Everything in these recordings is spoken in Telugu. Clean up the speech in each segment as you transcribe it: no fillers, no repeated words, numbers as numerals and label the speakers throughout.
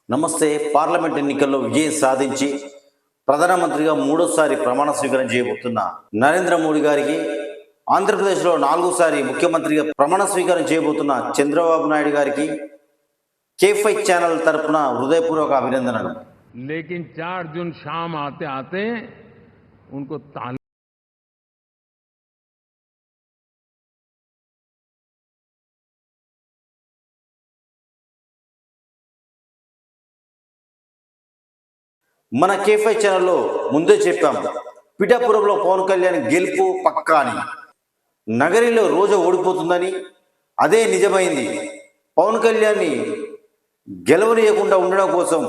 Speaker 1: నమస్తే. పార్లమెంట్ ఎన్నికల్లో విజయం సాధించి ప్రధానమంత్రిగా మూడోసారి ప్రమాణ స్వీకారం చేయబోతున్న నరేంద్ర మోడీ గారికి, ఆంధ్రప్రదేశ్లో నాలుగోసారి ముఖ్యమంత్రిగా ప్రమాణ స్వీకారం చేయబోతున్న చంద్రబాబు నాయుడు గారికి K5 ఛానల్ తరపున హృదయపూర్వక అభినందనలు.
Speaker 2: लेकिन 4 जून शाम आते आते उनको
Speaker 1: మన K5 ఛానల్లో ముందే చెప్పాము, పిఠాపురంలో పవన్ కళ్యాణ్ గెలుపు పక్కా అని. నగరిలో రోజు ఓడిపోతుందని అదే నిజమైంది. పవన్ కళ్యాణ్ని గెలవనీయకుండా ఉండడం కోసం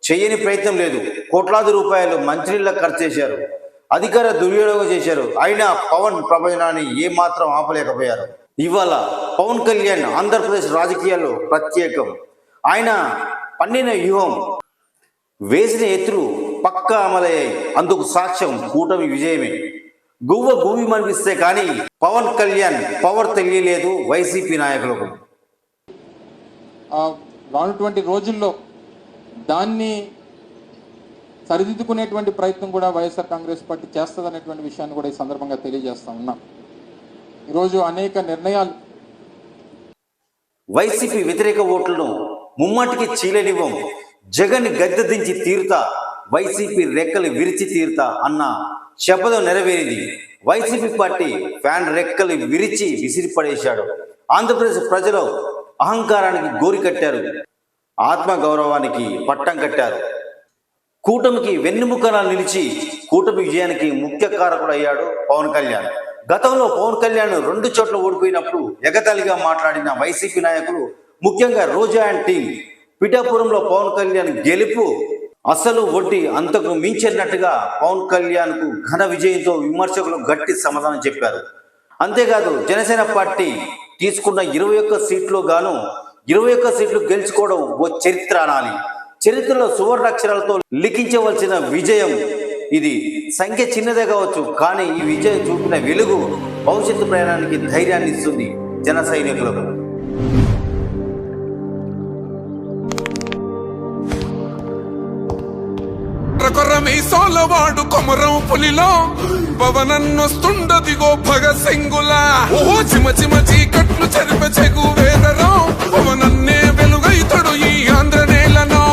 Speaker 1: చేయని ప్రయత్నం లేదు. కోట్లాది రూపాయలు మంత్రిళ్ళకు ఖర్చు చేశారు, అధికార దుర్వినియోగం చేశారు. అయినా పవన్ ప్రపంచాన్ని ఏమాత్రం ఆపలేకపోయారు. ఇవాళ పవన్ కళ్యాణ్ ఆంధ్రప్రదేశ్ రాజకీయాల్లో ప్రత్యేకం. ఆయన పన్నిన వ్యూహం, వేసిన ఎత్తులు పక్కా అమలయ్యాయి. అందుకు సాక్ష్యం కూటమి విజయమే. గువ్వ గువ్వి మనిపిస్తే కానీ పవన్ కళ్యాణ్ పవర్ తెలియలేదు వైసీపీ నాయకులకు.
Speaker 3: రానున్నటువంటి రోజుల్లో దాన్ని సరిదిద్దుకునేటువంటి ప్రయత్నం కూడా వైఎస్ఆర్ కాంగ్రెస్ పార్టీ చేస్తుందనేటువంటి విషయాన్ని కూడా ఈ సందర్భంగా తెలియజేస్తా ఉన్నాం. ఈరోజు అనేక నిర్ణయాలు
Speaker 1: వైసీపీ వ్యతిరేక ఓట్లను ముమ్మాటికి చీలనివ్వం, జగన్ గద్దె దించి తీరుతా, వైసీపీ రెక్కలు విరిచి తీరుతా అన్న శపథం నెరవేరింది. వైసీపీ పార్టీ ఫ్యాన్ రెక్కలు విరిచి విసిరిపడేశాడు. ఆంధ్రప్రదేశ్ ప్రజలు అహంకారానికి గోరి కట్టారు, ఆత్మగౌరవానికి పట్టం కట్టారు. కూటమికి వెన్నెముకన నిలిచి కూటమి విజయానికి ముఖ్య కారకుడు అయ్యాడు పవన్ కళ్యాణ్. గతంలో పవన్ కళ్యాణ్ 2 చోట్ల ఓడిపోయినప్పుడు ఎగతాళిగా మాట్లాడిన వైసీపీ నాయకులు, ముఖ్యంగా రోజా అండ్ టీం, పిఠాపురంలో పవన్ కళ్యాణ్ గెలుపు అసలు వడ్డీ అంతకు మించినట్టుగా పవన్ కళ్యాణ్కు ఘన విజయంతో విమర్శకులు గట్టి సమాధానం చెప్పారు. అంతేకాదు, జనసేన పార్టీ తీసుకున్న 21 సీట్లు గాను 21 సీట్లు గెలుచుకోవడం ఓ చరిత్ర అనాలి. చరిత్రలో సువర్ణాక్షరాలతో లిఖించవలసిన విజయం ఇది. సంఖ్య చిన్నదే కావచ్చు, కానీ ఈ విజయం చూపిన వెలుగు భవిష్యత్తు ప్రయాణానికి ధైర్యాన్ని ఇస్తుంది జన సైనికులకు.
Speaker 4: మీసోలవాడు కొమరం పులిలో పవనన్నొస్తుండదిగో భగత్ సింగులా. ఓహో చిమ చిమ చీకట్లు చెరిప చెగు వేదరో పవనన్నే వెలుగైతడు ఈ ఆంధ్ర నేలను.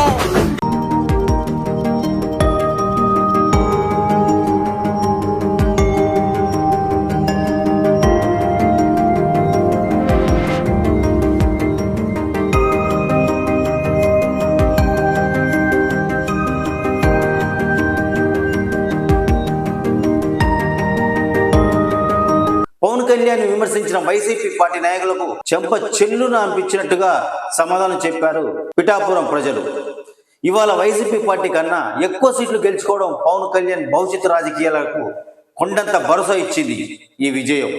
Speaker 1: పవన్ కళ్యాణ్ విమర్శించిన వైసీపీ పార్టీ నాయకులకు చెంప చెల్లున అనిపించినట్టుగా సమాధానం చెప్పారు పిఠాపురం ప్రజలు. ఇవాళ వైసీపీ పార్టీ కన్నా ఎక్కువ సీట్లు గెలుచుకోవడం పవన్ కళ్యాణ్ భవిష్యత్తు రాజకీయాలకు కొండంత భరోసా ఇచ్చింది ఈ విజయం.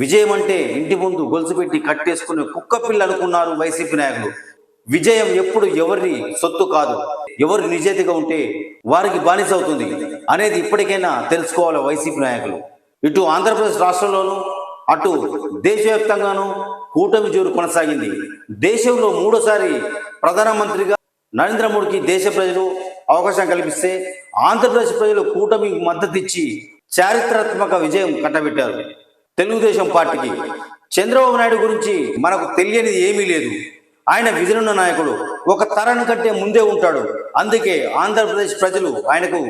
Speaker 1: విజయం అంటే ఇంటి ముందు గొలుసు పెట్టి కట్టేసుకుని కుక్క పిల్ల అనుకున్నారు వైసీపీ నాయకులు. విజయం ఎప్పుడు ఎవరి సొత్తు కాదు, ఎవరు నిజేతగా ఉంటే వారికి బానిస అవుతుంది అనేది ఇప్పటికైనా తెలుసుకోవాలి వైసీపీ నాయకులు. ఇటు ఆంధ్రప్రదేశ్ రాష్ట్రంలోనూ అటు దేశవ్యాప్తంగానూ కూటమి జోరు కొనసాగింది. దేశంలో మూడోసారి ప్రధానమంత్రిగా నరేంద్ర మోడీకి దేశ ప్రజలు అవకాశం కల్పిస్తే ఆంధ్రప్రదేశ్ ప్రజలు కూటమి మద్దతు ఇచ్చి చారిత్రాత్మక విజయం కట్టబెట్టారు తెలుగుదేశం పార్టీకి. చంద్రబాబు నాయుడు గురించి మనకు తెలియనిది ఏమీ లేదు. ఆయన విజనున్న నాయకుడు, ఒక తరం కంటే ముందే ఉంటాడు. అందుకే ఆంధ్రప్రదేశ్ ప్రజలు ఆయనకు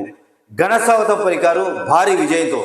Speaker 1: ఘన స్వాగతం పలికారు భారీ విజయంతో.